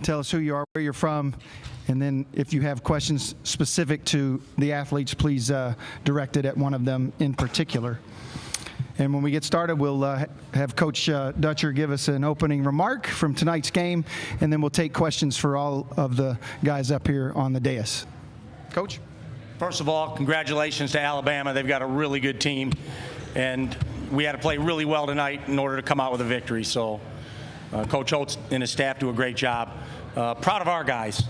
tell us who you are, where you're from, and then if you have questions specific to the athletes, please direct it at one of them in particular. And when we get started, we'll have Coach Dutcher give us an opening remark from tonight's game, and then we'll take questions for all of the guys up here on the dais. Coach? First of all, congratulations to Alabama. They've got a really good team, and we had to play really well tonight in order to come out with a victory. So Coach Oates and his staff do a great job. Proud of our guys.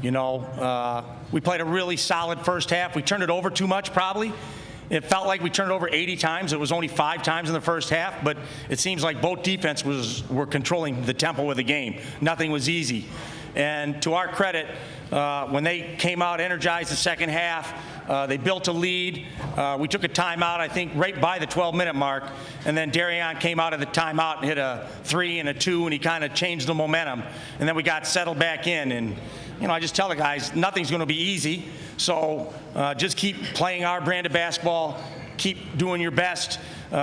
You know, we played a really solid first half. We turned it over too much, probably. It felt like we turned it over 80 times. It was only 5 times in the first half, but it seems like both defenses were controlling the tempo of the game. Nothing was easy. And to our credit, when they came out energized the second half, they built a lead. We took a timeout, I think, right by the 12-minute mark, and then Darion came out of the timeout and hit a 3 and a 2, and he kind of changed the momentum. And then we got settled back in, and you know, I just tell the guys, nothing's going to be easy. So just keep playing our brand of basketball, keep doing your best,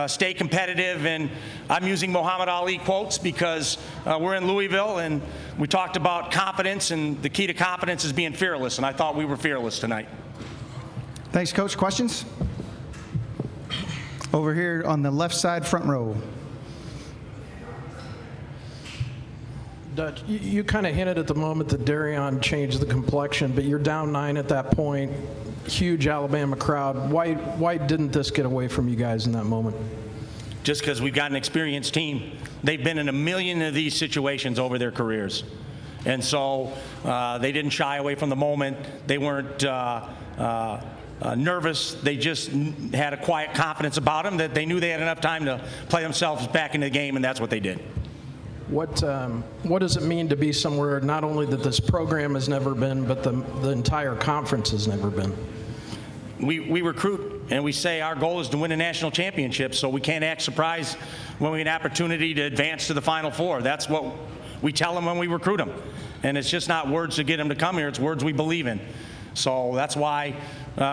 stay competitive. And I'm using Muhammad Ali quotes because we're in Louisville, and we talked about confidence, and the key to confidence is being fearless, and I thought we were fearless tonight. Thanks, Coach. Questions? Over here on the left side, front row. Dutch, you kind of hinted at the moment that Darion changed the complexion, but you're down 9 at that point. Huge Alabama crowd. Why didn't this get away from you guys in that moment? Just because we've got an experienced team. They've been in a million of these situations over their careers. And so they didn't shy away from the moment. They weren't nervous. They just had a quiet confidence about them that they knew they had enough time to play themselves back into the game, and that's what they did. What does it mean to be somewhere not only that this program has never been, but the entire conference has never been? We recruit, and we say our goal is to win a national championship, so we can't act surprised when we get an opportunity to advance to the Final Four. That's what we tell them when we recruit them. And it's just not words to get them to come here. It's words we believe in. So that's why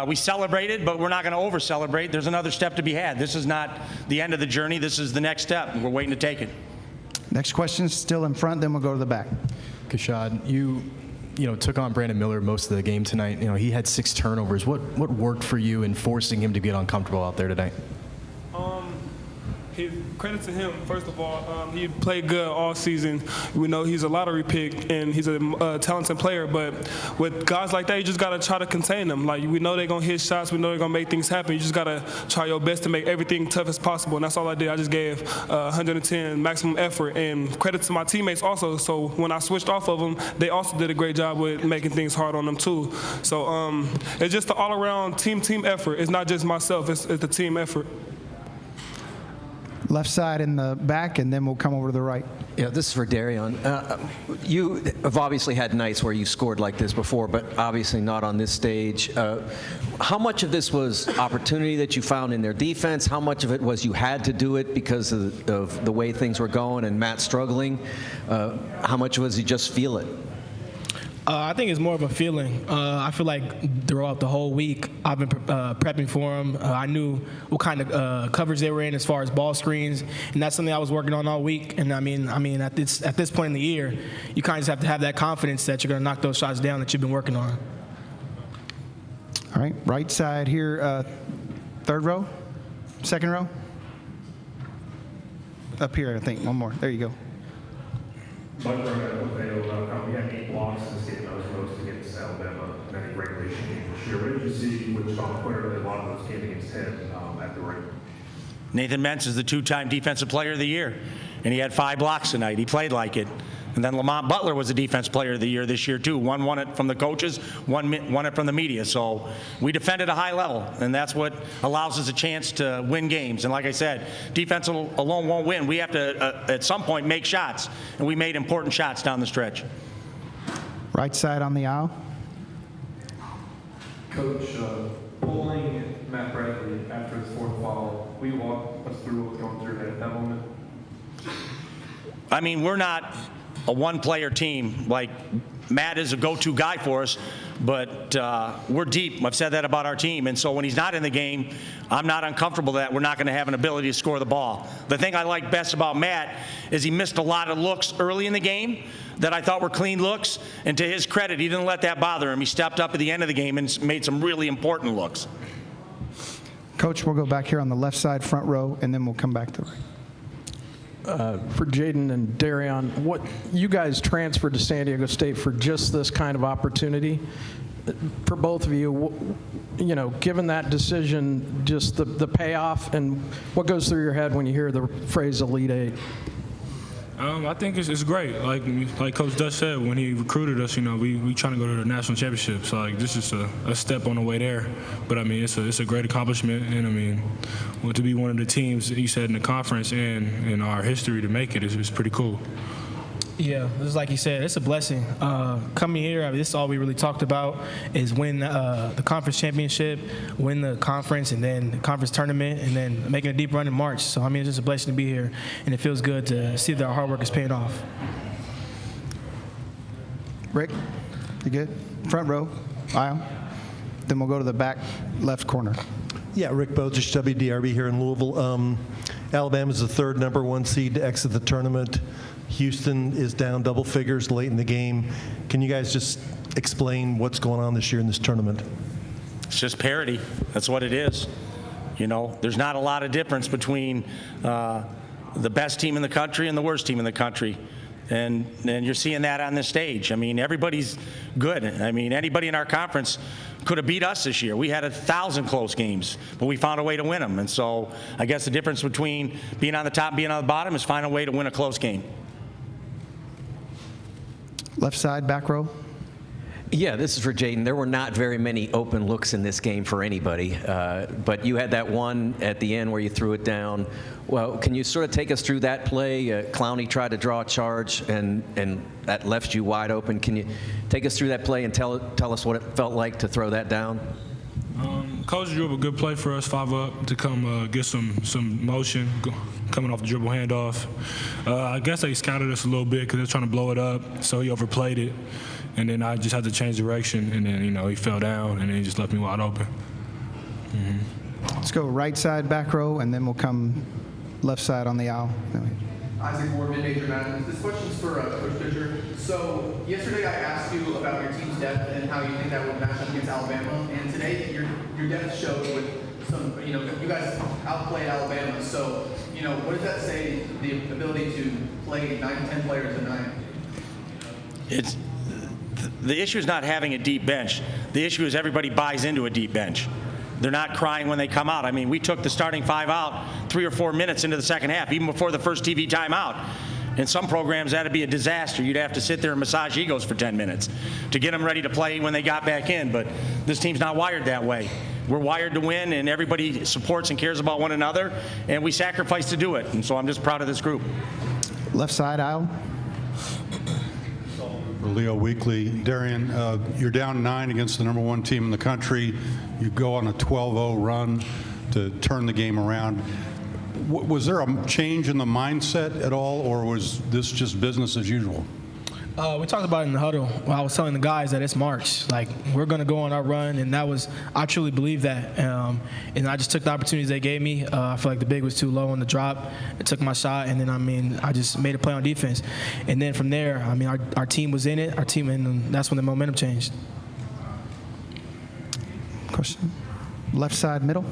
we celebrated, but we're not going to over-celebrate. There's another step to be had. This is not the end of the journey. This is the next step, and we're waiting to take it. Next question is still in front, then we'll go to the back. Kashad, you took on Brandon Miller most of the game tonight. You know, he had 6 turnovers. What worked for you in forcing him to get uncomfortable out there tonight? Credit to him, first of all. He played good all season. We know he's a lottery pick, and he's a talented player, but with guys like that, you just got to try to contain them. Like, we know they're going to hit shots. We know they're going to make things happen. You just got to try your best to make everything tough as possible, and that's all I did. I just gave 110 maximum effort, and credit to my teammates also. So when I switched off of them, they also did a great job with making things hard on them too. So it's just an all-around team effort. It's not just myself. It's the team effort. Left side in the back, and then we'll come over to the right. Yeah, this is for Darion. You have obviously had nights where you scored like this before, but obviously not on this stage. How much of this was opportunity that you found in their defense? How much of it was you had to do it because of the way things were going and Matt struggling? How much was you just feel it? I think it's more of a feeling. I feel like throughout the whole week, I've been prepping for them. I knew what kind of coverage they were in as far as ball screens, and that's something I was working on all week. And I mean, at this point in the year, you kind of just have to have that confidence that you're going to knock those shots down that you've been working on. All right, right side here, third row, second row. Up here, I think. One more. There you go. We had 8 blocks in this game. That was most against Alabama in any regulation game this year. What did you see with Sean Quinter? A lot of those came against him at the ring. Nathan Mentz is the 2-time Defensive Player of the Year, and he had 5 blocks tonight. He played like it. And then Lamont Butler was the Defense Player of the Year this year, too. One won it from the coaches, one won it from the media. So we defended a high level, and that's what allows us a chance to win games. And like I said, defense alone won't win. We have to, at some point, make shots, and we made important shots down the stretch. Right side on the aisle. Coach, pulling Matt Bradley after his 4th foul, will you walk us through what was going through at that moment? I mean, we're not a one-player team. Like, Matt is a go-to guy for us, but we're deep. I've said that about our team. And so when he's not in the game, I'm not uncomfortable that we're not going to have an ability to score the ball. The thing I like best about Matt is he missed a lot of looks early in the game that I thought were clean looks, and to his credit, he didn't let that bother him. He stepped up at the end of the game and made some really important looks. Coach, we'll go back here on the left side, front row, and then we'll come back to the right. For Jaden and Darion, what you guys transferred to San Diego State for just this kind of opportunity. For both of you, given that decision, just the payoff, and what goes through your head when you hear the phrase Elite Eight? I think it's great. Like Coach Dutch said, when he recruited us, we trying to go to the national championship. So this is a step on the way there. But it's a great accomplishment, and to be one of the teams he said in the conference and in our history to make it is pretty cool. Yeah, just like you said, it's a blessing. Coming here, this is all we really talked about is win the conference championship, win the conference, and then the conference tournament, and then making a deep run in March. So, it's just a blessing to be here, and it feels good to see that our hard work is paying off. Rick, you good? Front row, aisle. Then we'll go to the back left corner. Yeah, Rick Bojich, WDRB here in Louisville. Alabama's the third #1 seed to exit the tournament. Houston is down double figures late in the game. Can you guys just explain what's going on this year in this tournament? It's just parity. That's what it is. There's not a lot of difference between the best team in the country and the worst team in the country. And you're seeing that on this stage. Everybody's good. Anybody in our conference could have beat us this year. We had 1,000 close games, but we found a way to win them. And so I guess the difference between being on the top and being on the bottom is finding a way to win a close game. Left side, back row. Yeah, this is for Jaden. There were not very many open looks in this game for anybody, but you had that one at the end where you threw it down. Well, can you sort of take us through that play? Clowney tried to draw a charge, and that left you wide open. Can you take us through that play and tell us what it felt like to throw that down? Coach drew up a good play for us, 5 up, to come get some motion coming off the dribble handoff. I guess they scouted us a little bit because they're trying to blow it up, so he overplayed it. And then I just had to change direction, and then, he fell down, and then he just left me wide open. Mm-hmm. Let's go right side, back row, and then we'll come left side on the aisle. Isaac Ward, mid-major math. This question's for Coach Fisher. So yesterday I asked you about your team's depth and how you think that would match up against Alabama. And today your depth showed with some, you guys outplayed Alabama. So, what does that say, the ability to play 9-10 players a night? The issue is not having a deep bench. The issue is everybody buys into a deep bench. They're not crying when they come out. We took the starting 5 out 3 or 4 minutes into the second half, even before the first TV timeout. In some programs, that'd be a disaster. You'd have to sit there and massage egos for 10 minutes to get them ready to play when they got back in. But this team's not wired that way. We're wired to win, and everybody supports and cares about one another, and we sacrifice to do it. And so I'm just proud of this group. Left side, aisle. Leo Weekly. Darion, you're down 9 against the #1 team in the country. You go on a 12-0 run to turn the game around. Was there a change in the mindset at all, or was this just business as usual? We talked about it in the huddle. I was telling the guys that it's March. We're going to go on our run, and I truly believe that. And I just took the opportunities they gave me. I feel like the big was too low on the drop. I took my shot, and then, I just made a play on defense. And then from there, our team was in it, and that's when the momentum changed. Question? Left side, middle.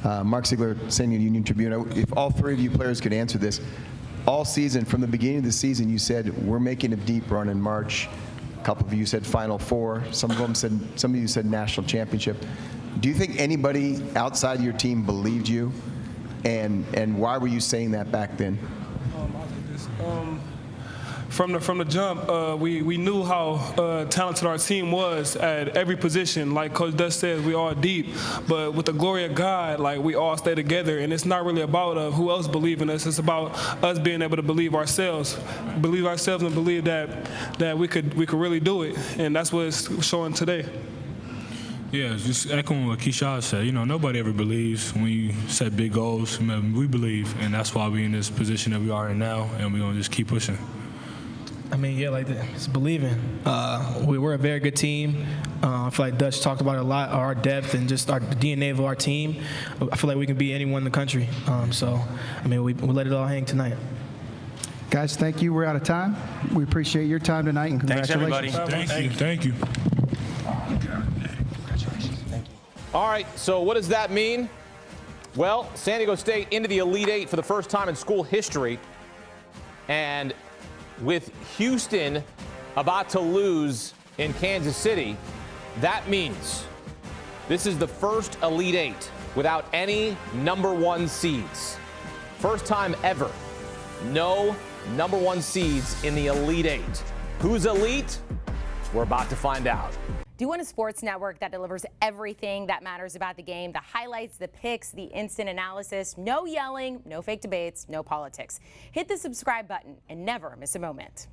Mark Ziegler, San Diego Union Tribune. If all 3 of you players could answer this, all season, from the beginning of the season, you said we're making a deep run in March. A couple of you said Final Four. Some of you said national championship. Do you think anybody outside your team believed you? And why were you saying that back then? From the jump, we knew how talented our team was at every position. Like Coach Dutch said, we all deep, but with the glory of God, we all stay together. And it's not really about who else believe in us. It's about us being able to believe ourselves, and believe that we could really do it. And that's what it's showing today. Yeah, just echoing what Keyshawn said. Nobody ever believes when you set big goals. We believe, and that's why we're in this position that we are in now, and we're gonna just keep pushing. It's believing. We're a very good team. I feel like Dutch talked about it a lot, our depth and just the DNA of our team. I feel like we can beat anyone in the country. We let it all hang tonight. Guys, thank you. We're out of time. We appreciate your time tonight, and Thanks, congratulations. everybody. Thank you. All right, so what does that mean? Well, San Diego State into the Elite Eight for the first time in school history. And with Houston about to lose in Kansas City, that means this is the first Elite Eight without any #1 seeds. First time ever. No #1 seeds in the Elite Eight. Who's elite? We're about to find out. Do you want a sports network that delivers everything that matters about the game? The highlights, the picks, the instant analysis, no yelling, no fake debates, no politics. Hit the subscribe button and never miss a moment.